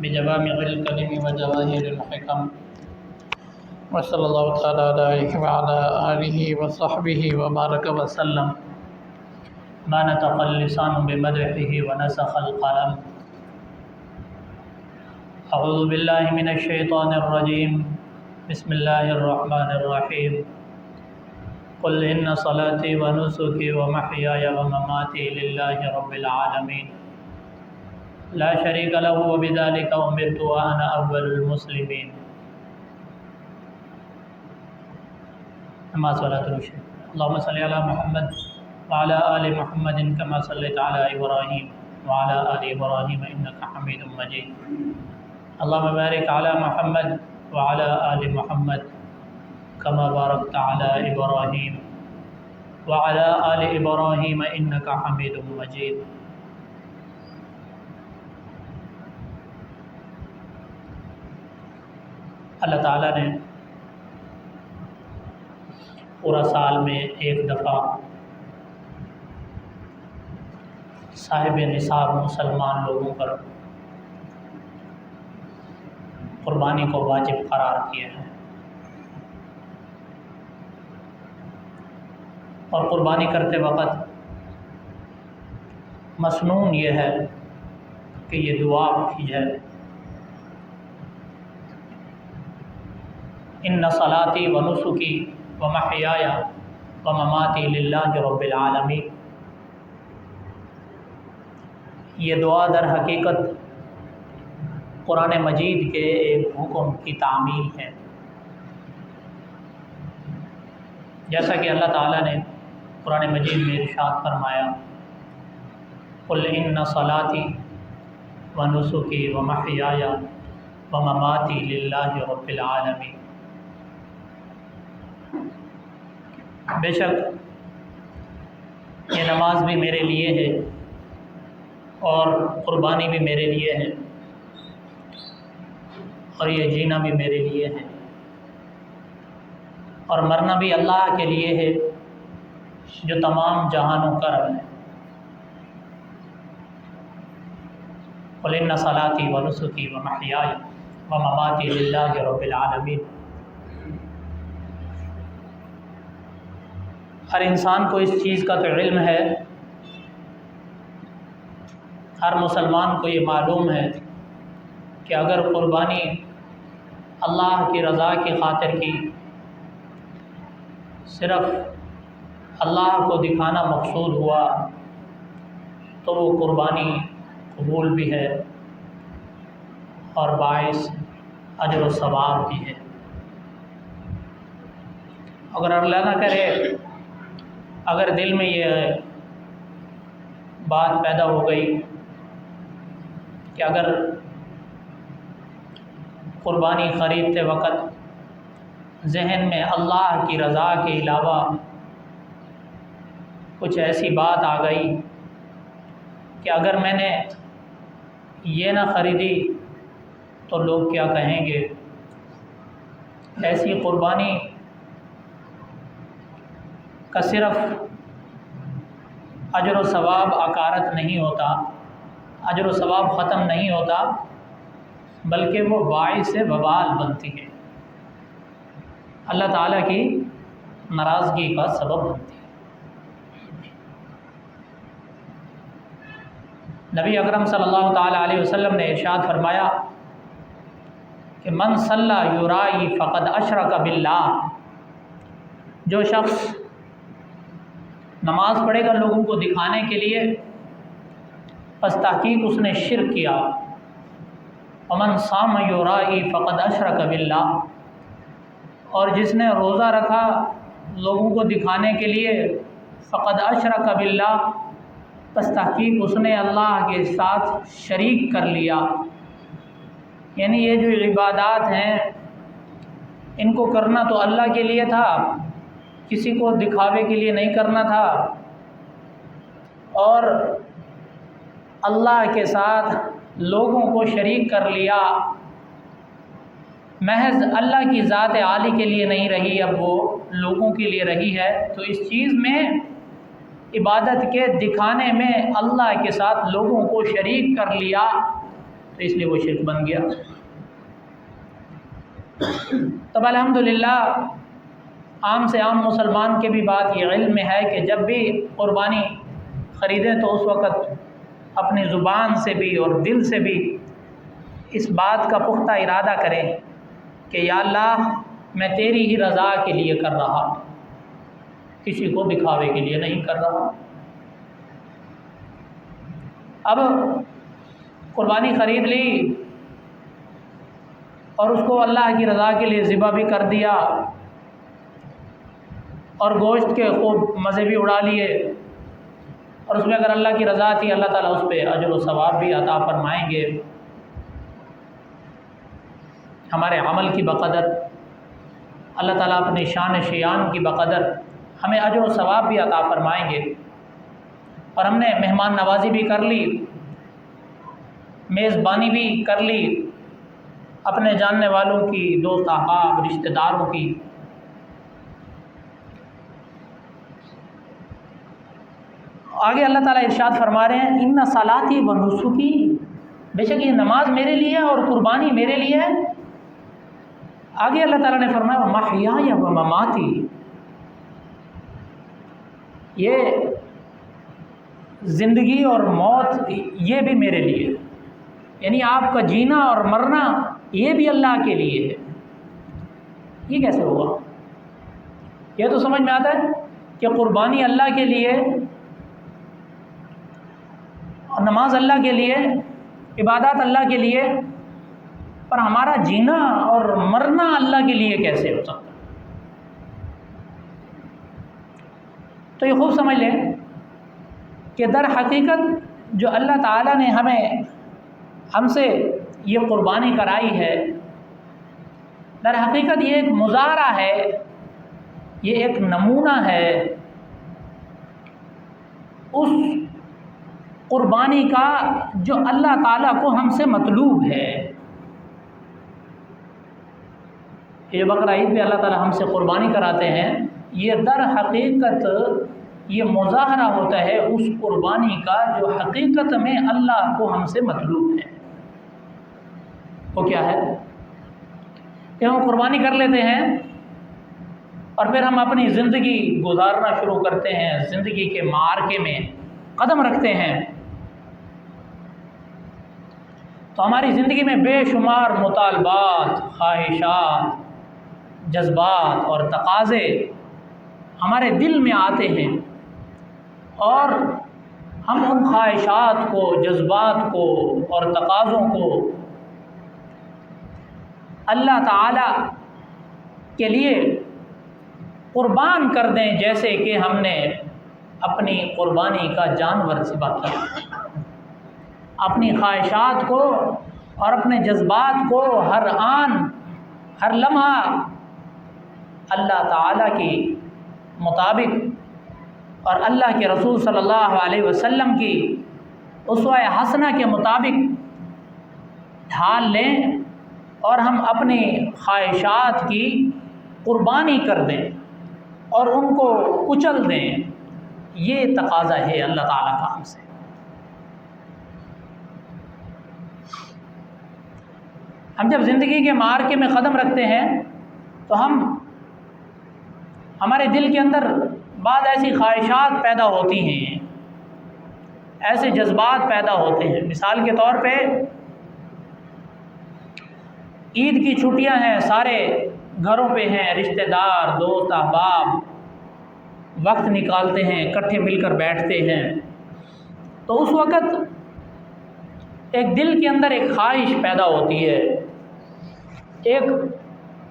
بجوامع الكلم وجواهر الحكم وصلی اللہ تعالیٰ علیہ وعلى آلہ وصحبہ وبارک وسلم ما نطق اللسان بمدحہ ونسخ القلم اعوذ باللہ من الشیطان الرجیم بسم اللہ الرحمن الرحیم قل ان صلاتي ونسكي ومحياي ومماتي لله رب العالمين لا شريك له وبذلك أمرت وأنا أول المسلمين. نماز والا درود اللهم صل على محمد وعلى آل محمد كما صليت على إبراهيم وعلى آل إبراهيم إنك حميد مجيد. اللهم بارك على محمد وعلى آل محمد كما باركت على إبراهيم وعلى آل إبراهيم إنك حميد مجيد. اللہ تعالیٰ نے پورا سال میں ایک دفعہ صاحب نصاب مسلمان لوگوں پر قربانی کو واجب قرار کیا ہے، اور قربانی کرتے وقت مسنون یہ ہے کہ یہ دعا کی جائے، ان صلاتی و نسکی و محیایا و مماتی للہ رب العالمین. یہ دعا در حقیقت قرآن مجید کے ایک حکم کی تعمیل ہے، جیسا کہ اللہ تعالیٰ نے قرآن مجید میں ارشاد فرمایا قل ان صلاتی و نسکی و محیایا و مماتی للہ رب العالمین. بے شک یہ نماز بھی میرے لیے ہے اور قربانی بھی میرے لیے ہے اور یہ جینا بھی میرے لیے ہے اور مرنا بھی اللہ کے لیے ہے جو تمام جہانوں کا رب ہے. قل ان صلاتی و نسکی و محیایا و مماتی للہ رب العالمین. ہر انسان کو اس چیز کا تو علم ہے، ہر مسلمان کو یہ معلوم ہے کہ اگر قربانی اللہ کی رضا کی خاطر کی، صرف اللہ کو دکھانا مقصود ہوا تو وہ قربانی قبول بھی ہے اور باعث اجر و ثواب بھی ہے. اگر اللہ نہ کرے اگر دل میں یہ بات پیدا ہو گئی کہ اگر قربانی خریدتے وقت ذہن میں اللہ کی رضا کے علاوہ کچھ ایسی بات آ گئی کہ اگر میں نے یہ نہ خریدی تو لوگ کیا کہیں گے، ایسی قربانی کا صرف اجر و ثواب عکارت نہیں ہوتا، اجر و ثواب ختم نہیں ہوتا، بلکہ وہ باعث وبال بنتی ہے، اللہ تعالیٰ کی ناراضگی کا سبب بنتی ہے. نبی اکرم صلی اللہ تعالیٰ علیہ وسلم نے ارشاد فرمایا کہ من صلی یرائی فقد اشرک باللہ. جو شخص نماز پڑھے گا لوگوں کو دکھانے کے لیے، پس تحقیق اس نے شرک کیا. ومن صام یرائی فقد اشرک باللہ. اور جس نے روزہ رکھا لوگوں کو دکھانے کے لیے، فقد اشرک باللہ، پس تحقیق اس نے اللہ کے ساتھ شریک کر لیا. یعنی یہ جو عبادات ہیں ان کو کرنا تو اللہ کے لیے تھا، کسی کو دکھاوے کے لیے نہیں کرنا تھا، اور اللہ کے ساتھ لوگوں کو شریک کر لیا. محض اللہ کی ذات عالی کے لیے نہیں رہی، اب وہ لوگوں کے لیے رہی ہے. تو اس چیز میں عبادت کے دکھانے میں اللہ کے ساتھ لوگوں کو شریک کر لیا، تو اس لیے وہ شرک بن گیا۔ تب الحمدللہ عام سے عام مسلمان کے بھی بات یہ علم میں ہے کہ جب بھی قربانی خریدیں تو اس وقت اپنی زبان سے بھی اور دل سے بھی اس بات کا پختہ ارادہ کریں کہ یا اللہ میں تیری ہی رضا کے لیے کر رہا، کسی کو دکھاوے کے لیے نہیں کر رہا۔ اب قربانی خرید لی اور اس کو اللہ کی رضا کے لیے ذبح بھی کر دیا اور گوشت کے خوب مزے بھی اڑا لیے، اور اس میں اگر اللہ کی رضا تھی اللہ تعالیٰ اس پہ اجر و ثواب بھی عطا فرمائیں گے، ہمارے عمل کی بقدر اللہ تعالیٰ اپنی شان شیان کی بقدر ہمیں اجر و ثواب بھی عطا فرمائیں گے۔ اور ہم نے مہمان نوازی بھی کر لی، میزبانی بھی کر لی اپنے جاننے والوں کی، دوست احباب رشتہ داروں کی۔ آگے اللہ تعالیٰ ارشاد فرما رہے ہیں ان صلاتی و نسکی، بے شک یہ نماز میرے لیے ہے اور قربانی میرے لیے ہے۔ آگے اللہ تعالیٰ نے فرمایا محیای و مماتی، یہ زندگی اور موت یہ بھی میرے لیے، یعنی آپ کا جینا اور مرنا یہ بھی اللہ کے لیے ہے۔ یہ کیسے ہوگا؟ یہ تو سمجھ میں آتا ہے کہ قربانی اللہ کے لیے اور نماز اللہ کے لیے، عبادات اللہ کے لیے، پر ہمارا جینا اور مرنا اللہ کے لیے کیسے ہو سکتا ہے؟ تو یہ خوب سمجھ لیں کہ در حقیقت جو اللہ تعالیٰ نے ہم سے یہ قربانی کرائی ہے، در حقیقت یہ ایک مظاہرہ ہے، یہ ایک نمونہ ہے اس قربانی کا جو اللہ تعالیٰ کو ہم سے مطلوب ہے۔ یہ بقرہ عید پہ اللہ تعالیٰ ہم سے قربانی کراتے ہیں، یہ در حقیقت یہ مظاہرہ ہوتا ہے اس قربانی کا جو حقیقت میں اللہ کو ہم سے مطلوب ہے۔ وہ کیا ہے کہ ہم قربانی کر لیتے ہیں اور پھر ہم اپنی زندگی گزارنا شروع کرتے ہیں، زندگی کے معرکے میں قدم رکھتے ہیں، تو ہماری زندگی میں بے شمار مطالبات، خواہشات، جذبات اور تقاضے ہمارے دل میں آتے ہیں، اور ہم ان خواہشات کو، جذبات کو اور تقاضوں کو اللہ تعالیٰ کے لیے قربان کر دیں جیسے کہ ہم نے اپنی قربانی کا جانور ذبح کیا۔ اپنی خواہشات کو اور اپنے جذبات کو ہر آن ہر لمحہ اللہ تعالیٰ کی مطابق اور اللہ کے رسول صلی اللہ علیہ وسلم کی اسوہ حسنہ کے مطابق ڈھال لیں اور ہم اپنی خواہشات کی قربانی کر دیں اور ان کو کچل دیں۔ یہ تقاضا ہے اللہ تعالیٰ کا ہم سے۔ ہم جب زندگی کے معرکے میں قدم رکھتے ہیں تو ہمارے دل کے اندر بعض ایسی خواہشات پیدا ہوتی ہیں، ایسے جذبات پیدا ہوتے ہیں۔ مثال کے طور پہ عید کی چھٹیاں ہیں، سارے گھروں پہ ہیں، رشتہ دار، دوست احباب وقت نکالتے ہیں، اکٹھے مل کر بیٹھتے ہیں، تو اس وقت ایک دل کے اندر ایک خواہش پیدا ہوتی ہے، ایک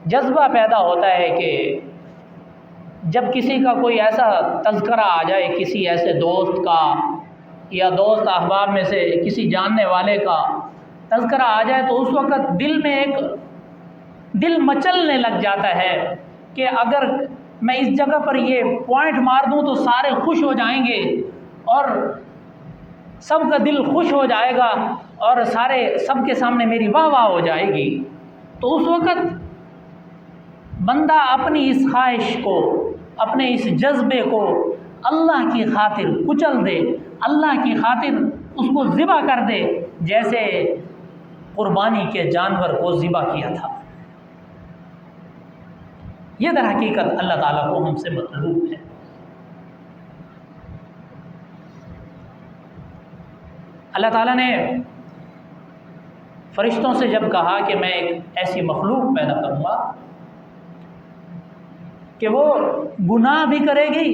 جذبہ پیدا ہوتا ہے کہ جب کسی کا کوئی ایسا تذکرہ آ جائے، کسی ایسے دوست کا یا دوست احباب میں سے کسی جاننے والے کا تذکرہ آ جائے، تو اس وقت دل میں ایک دل مچلنے لگ جاتا ہے کہ اگر میں اس جگہ پر یہ پوائنٹ مار دوں تو سارے خوش ہو جائیں گے اور سب کا دل خوش ہو جائے گا اور سب کے سامنے میری واہ واہ ہو جائے گی۔ تو اس وقت بندہ اپنی اس خواہش کو، اپنے اس جذبے کو اللہ کی خاطر کچل دے، اللہ کی خاطر اس کو ذبح کر دے، جیسے قربانی کے جانور کو ذبح کیا تھا۔ یہ در حقیقت اللہ تعالیٰ کو ہم سے مطلوب ہے۔ اللہ تعالیٰ نے فرشتوں سے جب کہا کہ میں ایک ایسی مخلوق پیدا کروں گا کہ وہ گناہ بھی کرے گی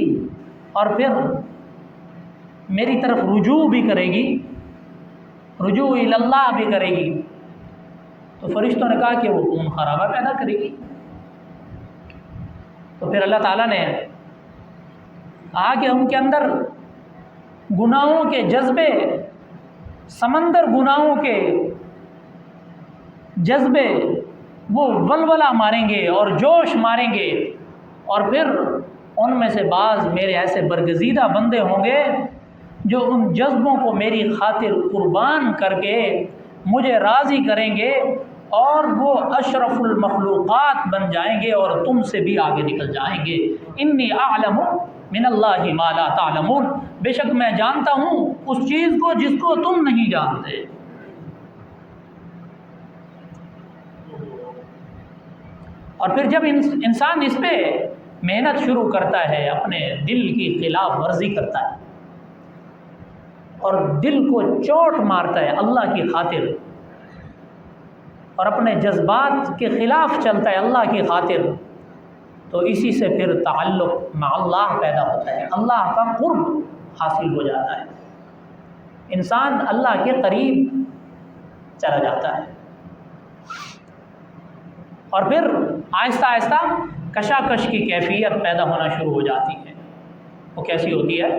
اور پھر میری طرف رجوع بھی کرے گی، رجوع اللہ بھی کرے گی، تو فرشتوں نے کہا کہ وہ خون خرابہ پیدا کرے گی۔ تو پھر اللہ تعالیٰ نے کہا کہ ان کے اندر گناہوں کے جذبے، سمندر گناہوں کے جذبے وہ ولولہ ماریں گے اور جوش ماریں گے، اور پھر ان میں سے بعض میرے ایسے برگزیدہ بندے ہوں گے جو ان جذبوں کو میری خاطر قربان کر کے مجھے راضی کریں گے، اور وہ اشرف المخلوقات بن جائیں گے اور تم سے بھی آگے نکل جائیں گے۔ انی اعلم من اللہ ما لا تعلمون، بے شک میں جانتا ہوں اس چیز کو جس کو تم نہیں جانتے۔ اور پھر جب انسان اس پہ محنت شروع کرتا ہے، اپنے دل کی خلاف ورزی کرتا ہے اور دل کو چوٹ مارتا ہے اللہ کی خاطر، اور اپنے جذبات کے خلاف چلتا ہے اللہ کی خاطر، تو اسی سے پھر تعلق مع اللہ پیدا ہوتا ہے، اللہ کا قرب حاصل ہو جاتا ہے، انسان اللہ کے قریب چلا جاتا ہے۔ اور پھر آہستہ آہستہ کشاکش کی کیفیت پیدا ہونا شروع ہو جاتی ہے۔ وہ کیسی ہوتی ہے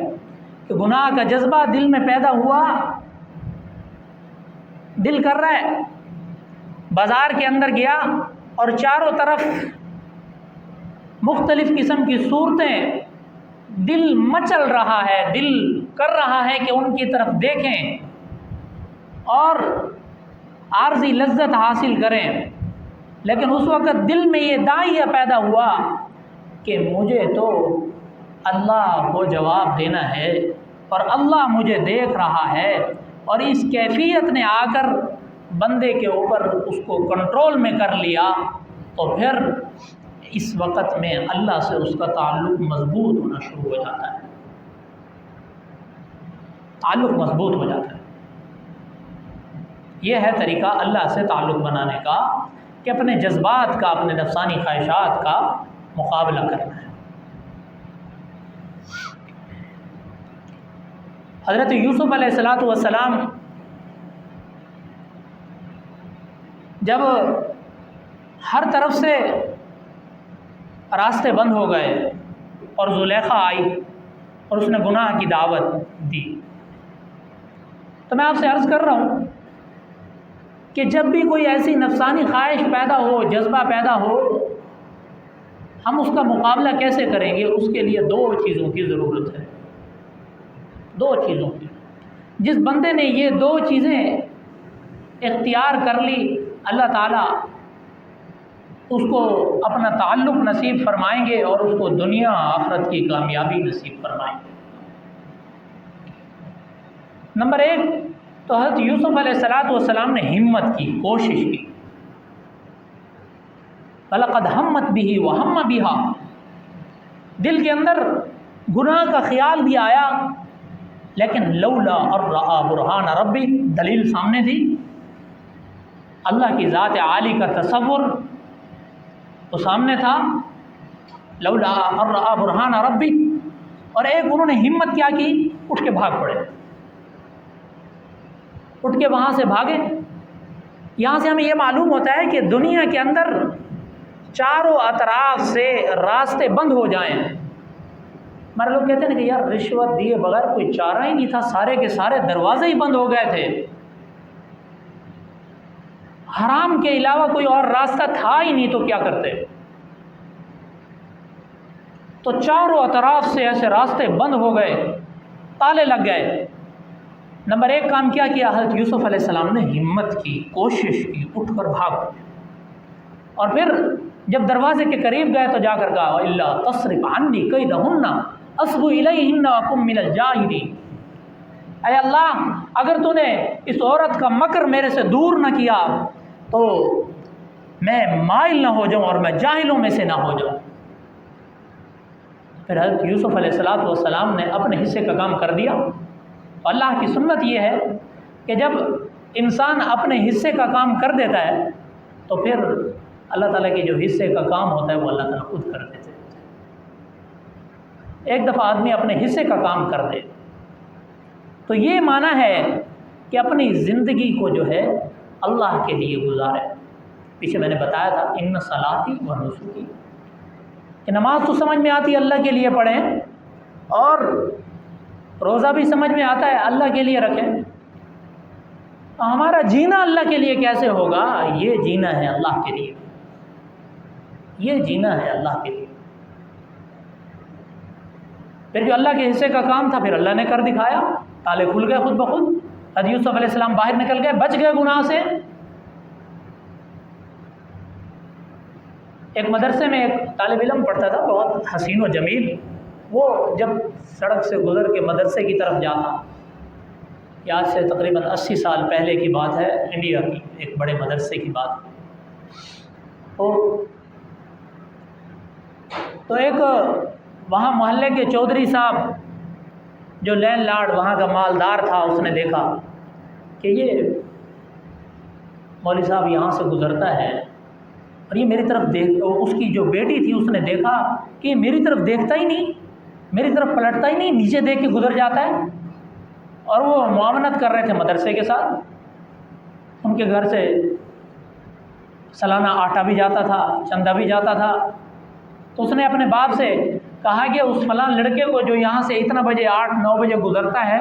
کہ گناہ کا جذبہ دل میں پیدا ہوا، دل کر رہا ہے، بازار کے اندر گیا اور چاروں طرف مختلف قسم کی صورتیں، دل مچل رہا ہے، دل کر رہا ہے کہ ان کی طرف دیکھیں اور عارضی لذت حاصل کریں، لیکن اس وقت دل میں یہ داعیہ پیدا ہوا کہ مجھے تو اللہ کو جواب دینا ہے اور اللہ مجھے دیکھ رہا ہے، اور اس کیفیت نے آ کر بندے کے اوپر اس کو کنٹرول میں کر لیا، تو پھر اس وقت میں اللہ سے اس کا تعلق مضبوط ہونا شروع ہو جاتا ہے، تعلق مضبوط ہو جاتا ہے۔ یہ ہے طریقہ اللہ سے تعلق بنانے کا کہ اپنے جذبات کا، اپنے نفسانی خواہشات کا مقابلہ کرنا ہے۔ حضرت یوسف علیہ السلام جب ہر طرف سے راستے بند ہو گئے اور زلیخا آئی اور اس نے گناہ کی دعوت دی، تو میں آپ سے عرض کر رہا ہوں کہ جب بھی کوئی ایسی نفسانی خواہش پیدا ہو، جذبہ پیدا ہو، ہم اس کا مقابلہ کیسے کریں گے؟ اس کے لیے دو چیزوں کی ضرورت ہے، دو چیزوں کی۔ جس بندے نے یہ دو چیزیں اختیار کر لی، اللہ تعالیٰ اس کو اپنا تعلق نصیب فرمائیں گے اور اس کو دنیا آخرت کی کامیابی نصیب فرمائیں گے۔ نمبر ایک تو حضرت یوسف علیہ السلام نے ہمت کی، کوشش کی، وَلَقَدْ هَمَّتْ بِهِ وَهَمَّ بِهَا، دل کے اندر گناہ کا خیال بھی آیا، لیکن لولا ان رأى برہان ربی، دلیل سامنے تھی، اللہ کی ذات عالی کا تصور تو سامنے تھا، لولا ان رأى برہان ربی، اور ایک انہوں نے ہمت کیا کی، اٹھ کے بھاگ پڑے، اٹھ کے وہاں سے بھاگے۔ یہاں سے ہمیں یہ معلوم ہوتا ہے کہ دنیا کے اندر چاروں اطراف سے راستے بند ہو جائیں۔ ہمارے لوگ کہتے ہیں کہ یار رشوت دیے بغیر کوئی چارہ ہی نہیں تھا، سارے کے سارے دروازے ہی بند ہو گئے تھے، حرام کے علاوہ کوئی اور راستہ تھا ہی نہیں، تو کیا کرتے؟ تو چاروں اطراف سے ایسے راستے بند ہو گئے، تالے لگ گئے۔ نمبر ایک کام کیا حضرت یوسف علیہ السلام نے ہمت کی، کوشش کی، اٹھ کر بھاگ، اور پھر جب دروازے کے قریب گئے تو جا کر کہا وَإِلَّا تَصْرِفْ عَنِّي كَيْدَهُنَّ أَصْبُ إِلَيْهِنَّ وَأَكُن مِّنَ الْجَاهِلِينَ، اے اللہ اگر تو نے اس عورت کا مکر میرے سے دور نہ کیا تو میں مائل نہ ہو جاؤں اور میں جاہلوں میں سے نہ ہو جاؤں۔ پھر حضرت یوسف علیہ السلام نے اپنے حصے کا کام کر دیا۔ اللہ کی سنت یہ ہے کہ جب انسان اپنے حصے کا کام کر دیتا ہے تو پھر اللہ تعالیٰ کے جو حصے کا کام ہوتا ہے وہ اللہ تعالیٰ خود کر دیتے ہیں۔ ایک دفعہ آدمی اپنے حصے کا کام کر دے تو یہ معنی ہے کہ اپنی زندگی کو جو ہے اللہ کے لیے گزارے۔ پیچھے میں نے بتایا تھا ان صلاتی و نسکی، کہ نماز تو سمجھ میں آتی ہے اللہ کے لیے پڑھیں، اور روزہ بھی سمجھ میں آتا ہے اللہ کے لیے رکھیں۔ ہمارا جینا اللہ کے لیے کیسے ہوگا؟ یہ جینا ہے اللہ کے لیے، یہ جینا ہے اللہ کے لیے۔ پھر جو اللہ کے حصے کا کام تھا پھر اللہ نے کر دکھایا، تالے کھل گئے خود بخود۔ حضرت یوسف علیہ السلام باہر نکل گئے، بچ گئے گناہ سے۔ ایک مدرسے میں ایک طالب علم پڑھتا تھا، بہت حسین و جمیل۔ وہ جب سڑک سے گزر کے مدرسے کی طرف جاتا، آج سے تقریباً 80 سال پہلے کی بات ہے، انڈیا کی ایک بڑے مدرسے کی بات۔ تو ایک وہاں محلے کے چودھری صاحب جو لینڈ لارڈ وہاں کا مالدار تھا، اس نے دیکھا کہ یہ مولوی صاحب یہاں سے گزرتا ہے اور یہ میری طرف اس کی جو بیٹی تھی اس نے دیکھا کہ یہ میری طرف دیکھتا ہی نہیں، میری طرف پلٹتا ہی نہیں، نیچے دیکھ کے گزر جاتا ہے۔ اور وہ معاونت کر رہے تھے مدرسے کے ساتھ، ان کے گھر سے سالانہ آٹا بھی جاتا تھا، چندہ بھی جاتا تھا۔ تو اس نے اپنے باپ سے کہا کہ اس فلاں لڑکے کو جو یہاں سے اتنا بجے 8-9 بجے گزرتا ہے،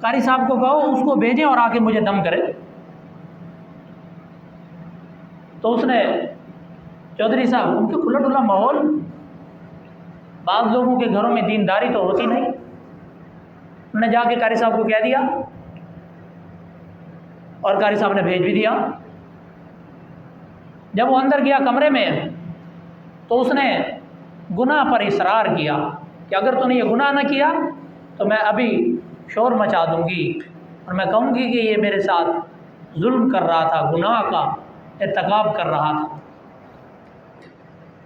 قاری صاحب کو کہو اس کو بھیجیں اور آ کے مجھے دم کرے۔ تو اس نے چودھری صاحب، ان کے کھلا ڈھلا ماحول، بعض لوگوں کے گھروں میں دینداری تو ہوتی نہیں، انہوں نے جا کے قاری صاحب کو کہہ دیا اور قاری صاحب نے بھیج بھی دیا۔ جب وہ اندر گیا کمرے میں تو اس نے گناہ پر اصرار کیا کہ اگر تو نے یہ گناہ نہ کیا تو میں ابھی شور مچا دوں گی اور میں کہوں گی کہ یہ میرے ساتھ ظلم کر رہا تھا، گناہ کا ارتکاب کر رہا تھا۔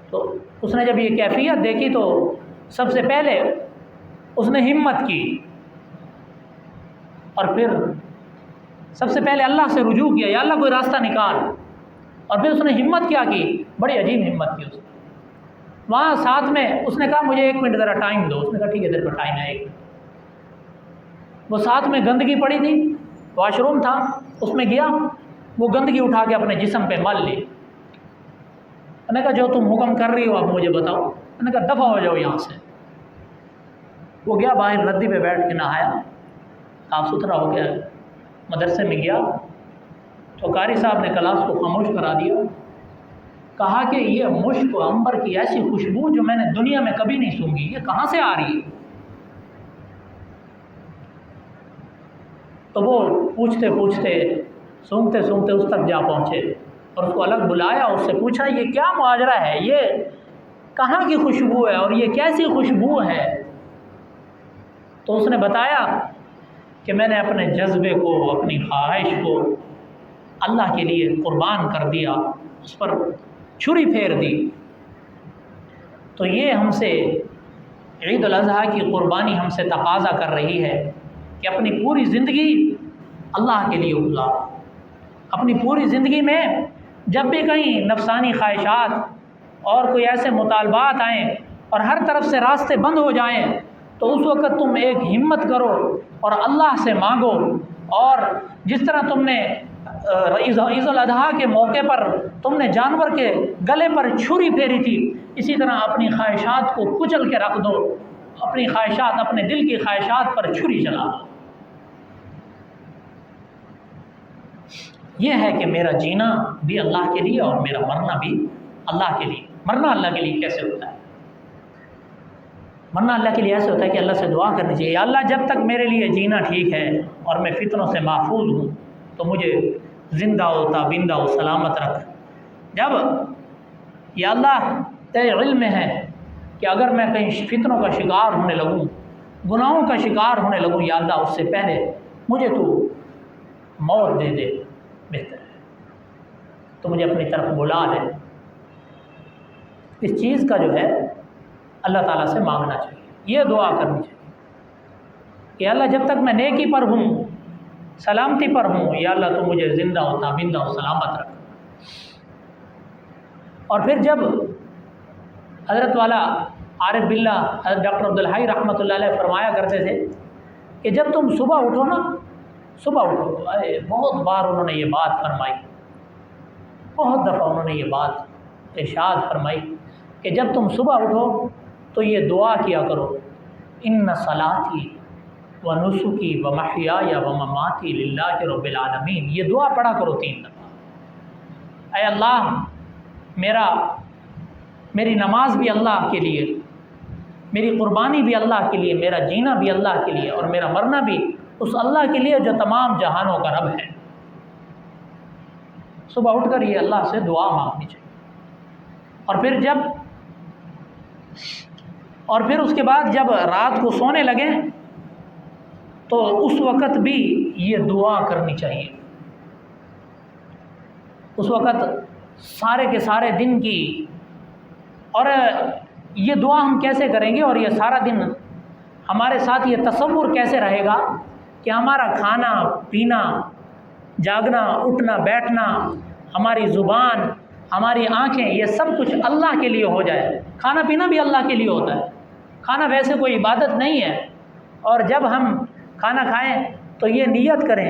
تو اس نے جب یہ کیفیت دیکھی تو سب سے پہلے اس نے ہمت کی اور پھر سب سے پہلے اللہ سے رجوع کیا، یا اللہ کوئی راستہ نکال۔ اور پھر اس نے ہمت کیا کی، بڑی عجیب ہمت کی اس نے۔ وہاں ساتھ میں اس نے کہا مجھے 1 منٹ ذرا ٹائم دو۔ اس نے کہا ٹھیک ہے، تیرے کو ٹائم ہے 1 منٹ۔ وہ ساتھ میں گندگی پڑی تھی، واش روم تھا، اس میں گیا، وہ گندگی اٹھا کے اپنے جسم پہ مل لی۔ میں نے کہا جو تم حکم کر رہی ہو اب مجھے بتاؤ۔ میں نے کہا دفع ہو جاؤ یہاں سے۔ وہ گیا باہر ردی پہ بیٹھ کے نہایا، صاف ستھرا ہو گیا، مدرسے میں گیا تو قاری صاحب نے کلاس کو خاموش کرا دیا، کہا کہ یہ مشک و عنبر کی ایسی خوشبو جو میں نے دنیا میں کبھی نہیں سونگھی، یہ کہاں سے آ رہی ہے؟ تو وہ پوچھتے پوچھتے سونگتے سونگتے اس تک جا پہنچے اور اس کو الگ بلایا، اس سے پوچھا یہ کیا ماجرا ہے، یہ کہاں کی خوشبو ہے اور یہ کیسی خوشبو ہے؟ تو اس نے بتایا کہ میں نے اپنے جذبے کو، اپنی خواہش کو اللہ کے لیے قربان کر دیا، اس پر چھری پھیر دی۔ تو یہ ہم سے عید الاضحیٰ کی قربانی ہم سے تقاضا کر رہی ہے کہ اپنی پوری زندگی اللہ کے لیے گزارو۔ اپنی پوری زندگی میں جب بھی کہیں نفسانی خواہشات اور کوئی ایسے مطالبات آئیں اور ہر طرف سے راستے بند ہو جائیں تو اس وقت تم ایک ہمت کرو اور اللہ سے مانگو، اور جس طرح تم نے عید الاضحیٰ کے موقع پر تم نے جانور کے گلے پر چھری پھیری تھی، اسی طرح اپنی خواہشات کو کچل کے رکھ دو، اپنی خواہشات، اپنے دل کی خواہشات پر چھری چلا دو۔ یہ ہے کہ میرا جینا بھی اللہ کے لیے اور میرا مرنا بھی اللہ کے لیے۔ مرنا اللہ کے لیے کیسے ہوتا ہے؟ مرنا اللہ کے لیے ایسے ہوتا ہے کہ اللہ سے دعا کرنی چاہیے، یا اللہ جب تک میرے لیے جینا ٹھیک ہے اور میں فتنوں سے محفوظ ہوں تو مجھے زندہ و تابندہ و سلامت رکھ۔ جب یا اللہ تیرے علم میں ہے کہ اگر میں کہیں فتنوں کا شکار ہونے لگوں گناہوں کا شکار ہونے لگوں، یا اللہ اس سے پہلے مجھے تو موت دے دے، بہتر ہے تو مجھے اپنی طرف بلا لے۔ اس چیز کا جو ہے اللہ تعالیٰ سے مانگنا چاہیے، یہ دعا کرنی چاہیے کہ اللہ جب تک میں نیکی پر ہوں، سلامتی پر ہوں، یا اللہ تو مجھے زندہ و تابندہ و سلامت رکھ۔ اور پھر جب حضرت والا عارف باللہ حضرت ڈاکٹر عبدالحی رحمۃ اللہ علیہ فرمایا کرتے تھے کہ جب تم صبح اٹھو نا، صبح اٹھو، بہت بار انہوں نے یہ بات فرمائی، بہت دفعہ انہوں نے یہ بات ارشاد فرمائی کہ جب تم صبح اٹھو تو یہ دعا کیا کرو، ان صلاتی و نسکی و محیای و مماتی للہ رب العالمین، یہ دعا پڑھا کرو 3 دفعہ۔ اے اللہ، میری نماز بھی اللہ کے لیے، میری قربانی بھی اللہ کے لیے، میرا جینا بھی اللہ کے لیے، اور میرا مرنا بھی اس اللہ کے لیے جو تمام جہانوں کا رب ہے۔ صبح اٹھ کر یہ اللہ سے دعا مانگنی چاہیے۔ اور پھر اس کے بعد جب رات کو سونے لگیں تو اس وقت بھی یہ دعا کرنی چاہیے۔ اس وقت سارے کے سارے دن کی، اور یہ دعا ہم کیسے کریں گے، اور یہ سارا دن ہمارے ساتھ یہ تصور کیسے رہے گا کہ ہمارا کھانا پینا، جاگنا اٹھنا بیٹھنا، ہماری زبان، ہماری آنکھیں، یہ سب کچھ اللہ کے لیے ہو جائے۔ کھانا پینا بھی اللہ کے لیے ہوتا ہے، کھانا ویسے کوئی عبادت نہیں ہے، اور جب ہم کھانا کھائیں تو یہ نیت کریں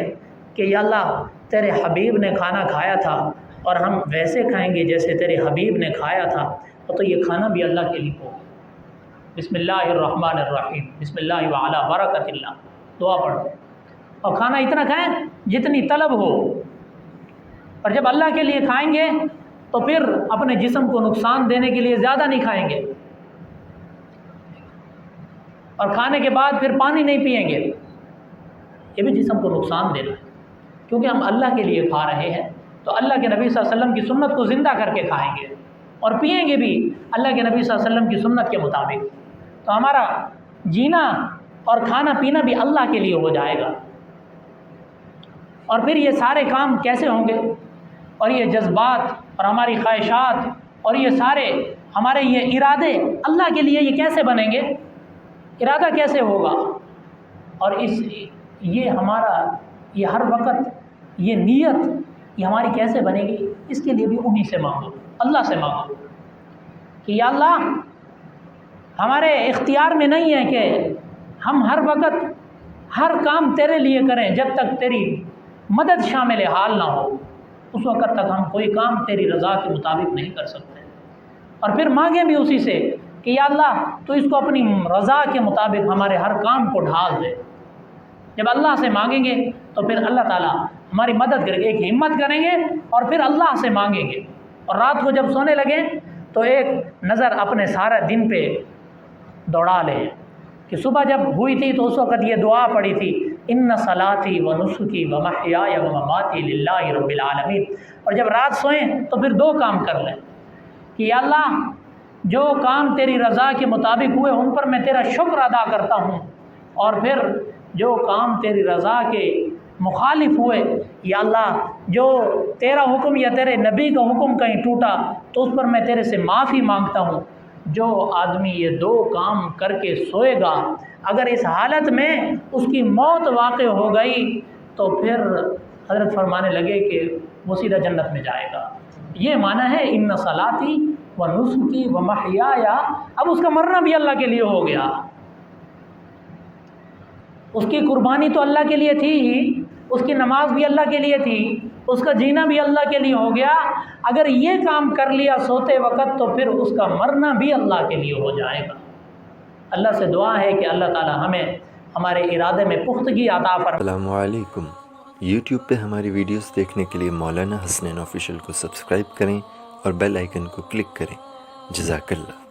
کہ یا اللہ تیرے حبیب نے کھانا کھایا تھا اور ہم ویسے کھائیں گے جیسے تیرے حبیب نے کھایا تھا، تو یہ کھانا بھی اللہ کے لیے ہو۔ بسم اللہ الرحمن الرحیم، بسم اللہ وعلی برکت اللہ، دعا پڑھو، اور کھانا اتنا کھائیں جتنی طلب ہو، اور جب اللہ کے لیے کھائیں گے تو پھر اپنے جسم کو نقصان دینے کے لیے زیادہ نہیں کھائیں گے، اور کھانے کے بعد پھر پانی نہیں پئیں گے، یہ بھی جسم کو نقصان دینا ہے، کیونکہ ہم اللہ کے لیے کھا رہے ہیں تو اللہ کے نبی صلی اللہ علیہ وسلم کی سنت کو زندہ کر کے کھائیں گے، اور پئیں گے بھی اللہ کے نبی صلی اللہ علیہ وسلم کی سنت کے مطابق، تو ہمارا جینا اور کھانا پینا بھی اللہ کے لیے ہو جائے گا۔ اور پھر یہ سارے کام کیسے ہوں گے، اور یہ جذبات اور ہماری خواہشات اور یہ سارے ہمارے یہ ارادے اللہ کے لیے یہ کیسے بنیں گے، ارادہ کیسے ہوگا، اور یہ ہمارا یہ ہر وقت یہ نیت یہ ہماری کیسے بنے گی، اس کے لیے بھی انہی سے مانگو، اللہ سے مانگو کہ یا اللہ ہمارے اختیار میں نہیں ہے کہ ہم ہر وقت ہر کام تیرے لیے کریں، جب تک تیری مدد شامل حال نہ ہو اس وقت تک ہم کوئی کام تیری رضا کے مطابق نہیں کر سکتے۔ اور پھر مانگیں بھی اسی سے کہ یا اللہ تو اس کو اپنی رضا کے مطابق ہمارے ہر کام کو ڈھال دے۔ جب اللہ سے مانگیں گے تو پھر اللہ تعالیٰ ہماری مدد کرے گے، ایک ہمت کریں گے اور پھر اللہ سے مانگیں گے۔ اور رات کو جب سونے لگیں تو ایک نظر اپنے سارا دن پہ دوڑا لیں کہ صبح جب ہوئی تھی تو اس وقت یہ دعا پڑھی تھی، ان صلاتی و نسکی و محیای و مماتی للہ رب العالمین۔ اور جب رات سوئیں تو پھر 2 کام کر لیں کہ یا اللہ جو کام تیری رضا کے مطابق ہوئے ان پر میں تیرا شکر ادا کرتا ہوں، اور پھر جو کام تیری رضا کے مخالف ہوئے یا اللہ جو تیرا حکم یا تیرے نبی کا حکم کہیں ٹوٹا تو اس پر میں تیرے سے معافی مانگتا ہوں۔ جو آدمی یہ 2 کام کر کے سوئے گا، اگر اس حالت میں اس کی موت واقع ہو گئی تو پھر حضرت فرمانے لگے کہ وہ سیدھا جنت میں جائے گا۔ یہ معنی ہے ان صلاتی و نسکی و محیایا، اب اس کا مرنا بھی اللہ کے لیے ہو گیا، اس کی قربانی تو اللہ کے لیے تھی ہی، اس کی نماز بھی اللہ کے لیے تھی، اس کا جینا بھی اللہ کے لیے ہو گیا۔ اگر یہ کام کر لیا سوتے وقت تو پھر اس کا مرنا بھی اللہ کے لیے ہو جائے گا۔ اللہ سے دعا ہے کہ اللہ تعالی ہمیں ہمارے ارادے میں پختگی عطا فرمائے۔ السلام علیکم، یوٹیوب پہ ہماری ویڈیوز دیکھنے کے لیے مولانا حسنین آفیشیل کو سبسکرائب کریں اور بیل آئیکن کو کلک کریں۔ جزاک اللہ۔